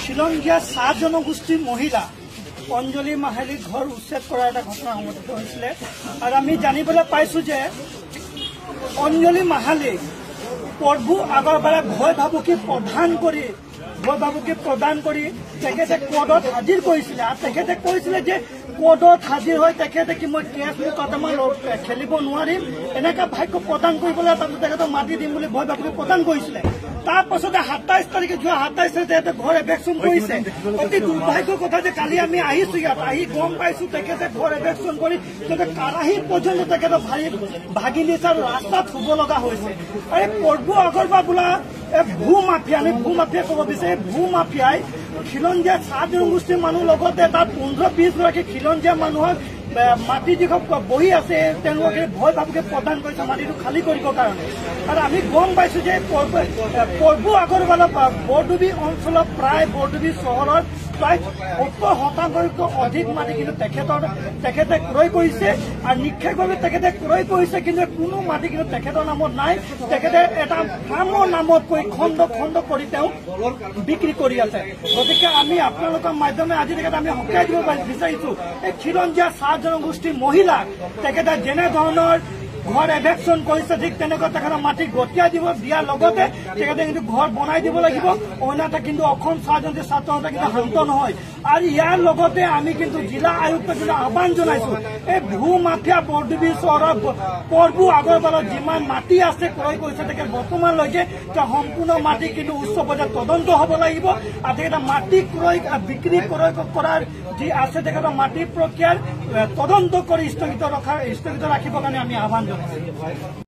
খিলঞ্জীয়া চাহ জনগোষ্ঠীৰ মহিলা অঞ্জলি মাহালীৰ ঘৰ উচ্ছেদ কৰাৰ এটা ঘটনা সংঘটিত হৈছিলে আৰু আমি জানিবলৈ পাইছো যে অঞ্জলি মাহালী প্ৰভু আগৰবাৰে ভয় ভাবুকি প্ৰদান কৰি তেখেতে কোৰ্টত হাজিৰ কৰিছিলে আৰু তেখেতে কৈছিলে যে কোৰ্টত হাজিৰ হৈ তেখেতে কি মই কেছ মুকদমা খেলিব নোৱাৰিম এনেকুৱা ভাগ্য প্ৰদান কৰিবলৈ তাৰপিছত তেখেতক মাতি দিম বুলি ভয় ভাবুকি প্ৰদান কৰিছিলে। তাৰ পাছতে ২৭ তাৰিখে যোৱা ২৭ তাৰিখে ঘৰ এভেকশ্যন কৰিছে। অতি দুৰ্ভাগ্যৰ কথা যে কালি আমি আহিছো ইয়াত আহি গম পাইছো তেখেতে ঘৰ এভেকশ্যন কৰি কাৰাহী পৰ্যন্ত তেখেতে ভাগি নিছে আৰু ৰাস্তাত শুব লগা হৈছে। আৰু প্ৰভু আগৰবাৰ বোলা ভূ মাফিয়া আমি ভূ মাফিয়া ক'ব বিচাৰে ভূ মাফিয়াই খিলঞ্জীয়া চাহ জনগোষ্ঠীৰ মানুহ লগতে তাত ১৫-২০ গৰাকী খিলঞ্জীয়া মানুহক মাটি যিখন বহি আছে তেওঁলোকে ভয় ভাবুকি প্ৰদান কৰিছে মাটিটো খালী কৰিবৰ কাৰণে। আৰু আমি গম পাইছো যে প্ৰভু আগৰৱালা বৰডুবি অঞ্চলত প্ৰায় বৰডুবি চহৰত প্ৰায় ৭০% অধিক মাটি কিন্তু তেখেতে ক্ৰয় কৰিছে আৰু নিক্ষেপভাৱে তেখেতে ক্ৰয় কৰিছে কিন্তু কোনো মাটি কিন্তু তেখেতৰ নামত নাই। তেখেতে এটা ফাৰ্মৰ নামত কৰি খণ্ড কৰি তেওঁ বিক্ৰী কৰি আছে। গতিকে আমি আপোনালোকৰ মাধ্যমে আজি তেখেতে আমি সকীয়াই দিব বিচাৰিছো এই খিলঞ্জীয়া চাহ জনগোষ্ঠীৰ মহিলাক তেখেতে যেনে ধৰণৰ ঘৰ এভেকশ্যন কৰিছে ঠিক তেনেকৈ তেখেতৰ মাটি গতিয়াই দিয়াৰ লগতে তেখেতে কিন্তু ঘৰ বনাই দিব লাগিব অন্যথা কিন্তু অসম চাহ জনগোষ্ঠীৰ ছাত্ৰ সন্থা কিন্তু শান্ত নহয়। আৰু ইয়াৰ লগতে আমি কিন্তু জিলা আয়ুক্তক কিন্তু আহ্বান জনাইছো এই ভূ মাফিয়া বৰডুবি চহৰৰ প্ৰভু আগৰৱালত যিমান মাটি আছে ক্ৰয় কৰিছে তেখেত বৰ্তমানলৈকে সম্পূৰ্ণ মাটি কিন্তু উচ্চ পৰ্যায়ত তদন্ত হ'ব লাগিব আৰু তেখেতে মাটি ক্ৰয় বিক্ৰী ক্ৰয় কৰাৰ যি আছে তেখেতৰ মাটি প্ৰক্ৰিয়াৰ তদন্ত কৰি স্থগিত ৰাখিবৰ কাৰণে আমি আহ্বান জনাইছো।